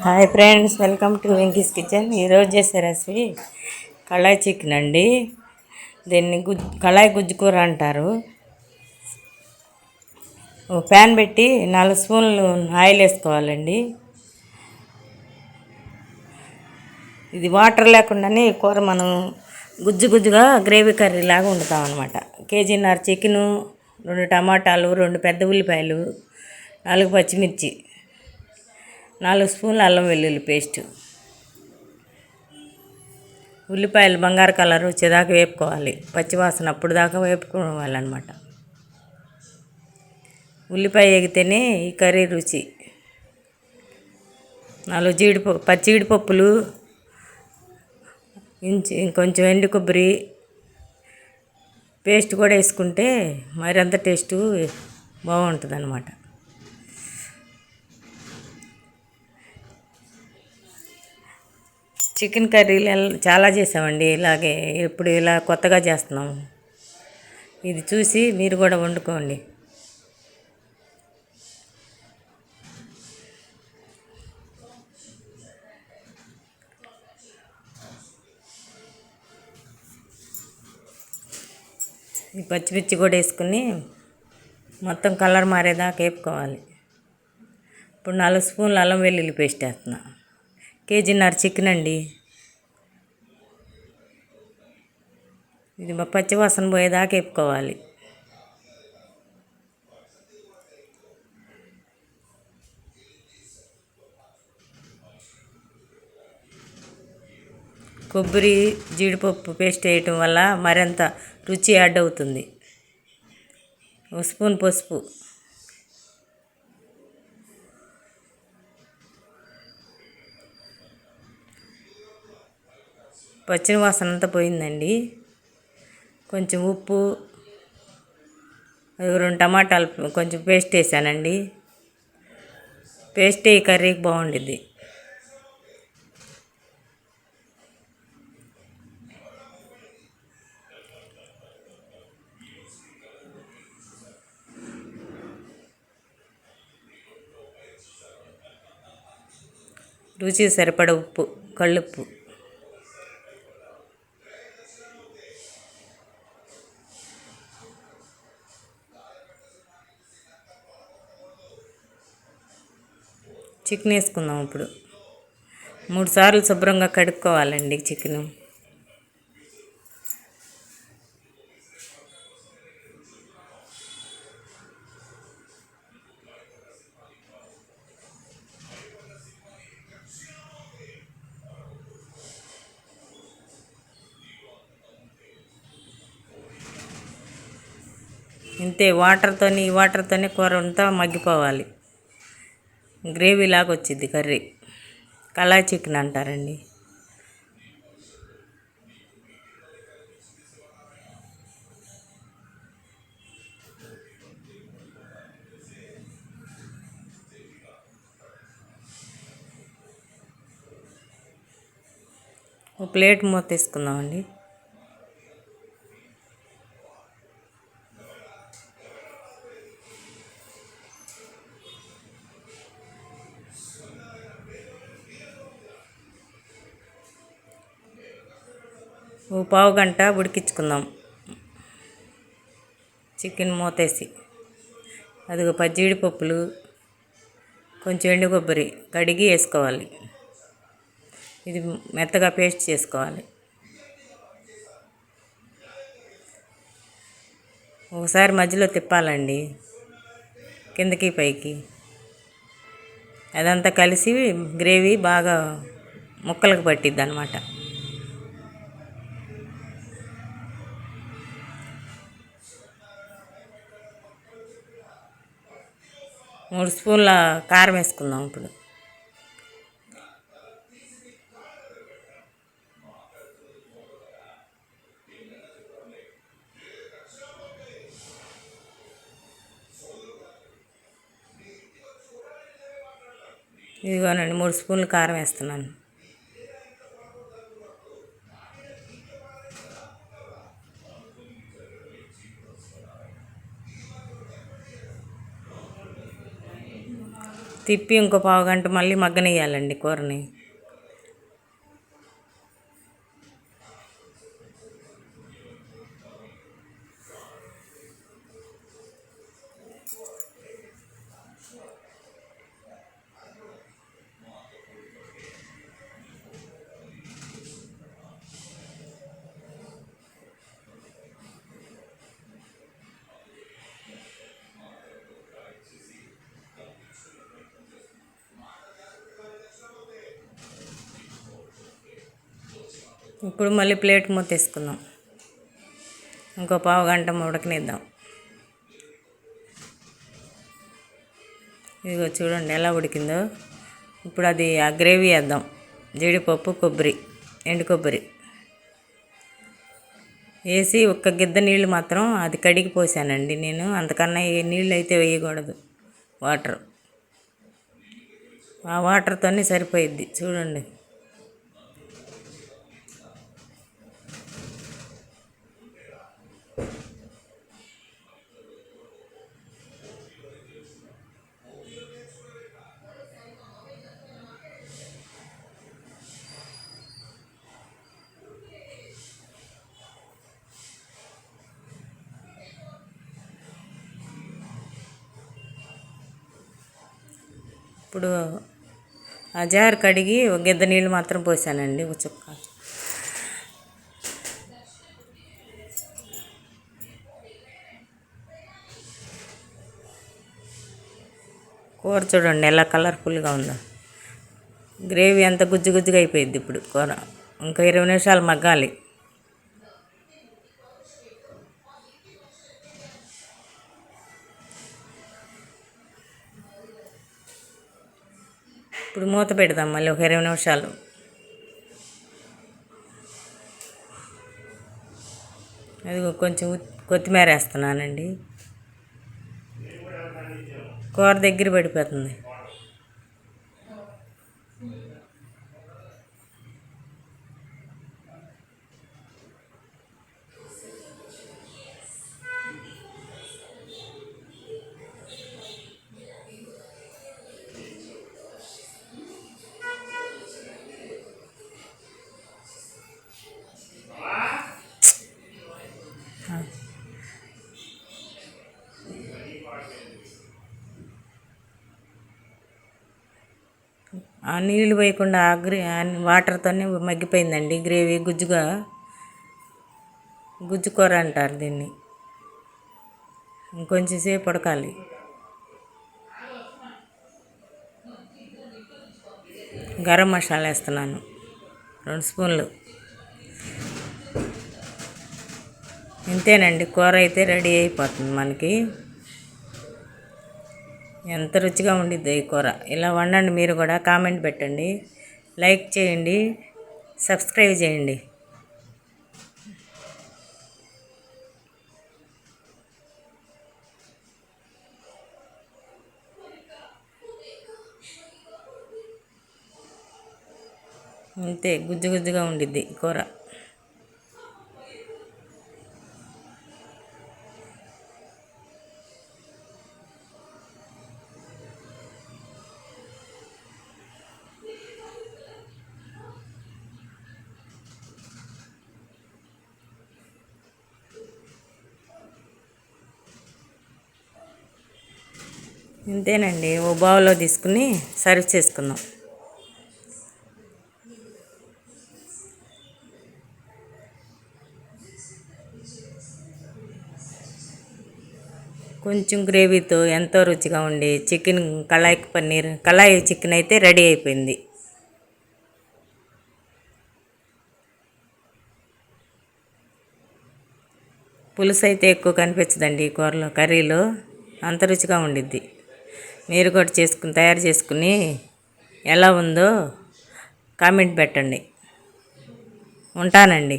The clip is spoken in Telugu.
Hi friends, welcome to Venky's kitchen. ఈరోజు చేసే రెసిపీ కళాయి చికెన్ అండి. దీన్ని కళాయి గుజ్జు కూర అంటారు. ప్యాన్ పెట్టి 4 స్పూన్లు ఆయిల్ వేసుకోవాలండి. ఇది వాటర్ లేకుండానే ఈ కూర మనం గుజ్జుగా గ్రేవీ కర్రీ లాగా వండుతాం అనమాట. కేజీన్నర చికెను, 2 టమాటాలు, 2 పెద్ద ఉల్లిపాయలు, 4 పచ్చిమిర్చి, 4 స్పూన్లు అల్లం వెల్లుల్లి పేస్ట్. ఉల్లిపాయలు బంగారు కలర్ వచ్చేదాకా వేపుకోవాలి. పచ్చివాసన అప్పుడు దాకా వేపుకోవాలన్నమాట. ఉల్లిపాయ వేగితేనే ఈ కర్రీ రుచి. 4 పచ్చి జీడిపప్పులు, ఇంకొంచెం ఎండు కొబ్బరి పేస్ట్ కూడా వేసుకుంటే మరింత టేస్టు బాగుంటుంది అన్నమాట. చికెన్ కర్రీలు చాలా చేసామండి. ఇలాగే ఇప్పుడు ఇలా కొత్తగా చేస్తున్నాం. ఇది చూసి మీరు కూడా వండుకోండి. ఈ పచ్చిమిర్చి కూడా వేసుకుని మొత్తం కలర్ మారేదాకా వేపుకోవాలి. ఇప్పుడు 4 స్పూన్లు అల్లం వెల్లుల్లి పేస్ట్ వేస్తున్నా. కేజీన్నర చికెన్ అండి. ఇది పచ్చివాసన పోయేదాకా వేపుకోవాలి. కొబ్బరి జీడిపప్పు పేస్ట్ వేయటం వల్ల మరింత రుచి యాడ్ అవుతుంది. 1 స్పూన్ పసుపు, పచ్చిన వాసన అంతా పోయిందండి. కొంచెం ఉప్పు, 2 టమాటాలు కొంచెం పేస్ట్ వేసానండి. పేస్ట్ ఈ కర్రీకి బాగుండిద్ది. రుచి సరిపడ ఉప్పు, కళ్ళుప్పు. చికెన్ వేసుకుందాం. ఇప్పుడు 3 సార్లు శుభ్రంగా కడుక్కోవాలండి చికెను. ఇంతే, ఈ వాటర్తోనే కూర అంతా మగ్గిపోవాలి. గ్రేవీ లాగా వచ్చింది కర్రీ. కళాయి చికెన్ అంటారండి. ఒక ప్లేట్ మూత తీసుకుందామండి. ఓ పావు గంట ఉడికించుకుందాం చికెన్ మూతేసి. అదిగో జీడిపప్పులు, కొంచెం ఎండు కొబ్బరి కడిగి వేసుకోవాలి. ఇది మెత్తగా పేస్ట్ చేసుకోవాలి. ఒకసారి మధ్యలో తిప్పాలండి, కిందకి పైకి. అదంతా కలిసి గ్రేవీ బాగా ముక్కలకు పట్టిద్ది అన్నమాట. 3 స్పూన్ల కారం వేసుకుందాం ఇప్పుడు. ఇదిగోనండి 3 స్పూన్లు కారం వేస్తున్నాను. తిప్పి ఇంకో పావు గంట మళ్ళీ మగ్గనియ్యాలండి కూరని. ఇప్పుడు మళ్ళీ ప్లేట్ మూత వేసుకుందాం. ఇంకో పావు గంట ఉడకనిద్దాం. ఇదిగో చూడండి ఎలా ఉడికిందో. ఇప్పుడు అది ఆ గ్రేవీ వేద్దాం. జీడిపప్పు, కొబ్బరి, ఎండు కొబ్బరి వేసి ఒక్క గిద్ద నీళ్ళు మాత్రం అది కడిగి పోసానండి నేను. అంతకన్నా ఏ నీళ్ళు అయితే వేయకూడదు. వాటర్ ఆ వాటర్తోనే సరిపోయిద్ది. చూడండి ఇప్పుడు ఆ జార్ కడిగి ఒక గిద్ద నీళ్ళు మాత్రం పోసానండి. ఒక చుక్క. కూర చూడండి ఎలా కలర్ఫుల్గా ఉందో. గ్రేవీ అంతా గుజ్జు గుజ్జుగా అయిపోయింది. ఇప్పుడు కూర ఇంకా 20 నిమిషాలు మగ్గాలి. ఇప్పుడు మూత పెడదాం మళ్ళీ ఒక 20 నిమిషాలు. అది కొంచెం కొత్తిమీర వేస్తున్నానండి. కూర దగ్గర పడిపోతుంది. ఆ నీళ్ళు పోయకుండా వాటర్తోనే మగ్గిపోయిందండి గ్రేవీ. గుజ్జు కూర అంటారు దీన్ని. ఇంకొంచెం సేపు ఉడకాలి. గరం మసాలా వేస్తున్నాను 2 స్పూన్లు. ఇంతేనండి, కూర అయితే రెడీ అయిపోతుంది మనకి. ఎంత రుచిగా ఉండిద్దో ఈ కూర. ఇలా వండండి మీరు కూడా. కామెంట్ పెట్టండి, లైక్ చేయండి, సబ్స్క్రైబ్ చేయండి. అంతే, గుజ్జు గుజ్జుగా ఉండిద్ది కూర. ఇంతేనండి, ఓ బౌల్లో తీసుకుని సర్వ్ చేసుకుందాం. కొంచెం గ్రేవీతో ఎంతో రుచిగా ఉండి చికెన్ కళాయి చికెన్ అయితే రెడీ అయిపోయింది. పులుసు అయితే ఎక్కువ కనిపించదండి ఈ కూరలో, కర్రీలో అంత రుచిగా ఉండిద్ది. మీరు కూడా తయారు చేసుకుని ఎలా ఉందో కామెంట్ పెట్టండి. ఉంటానండి.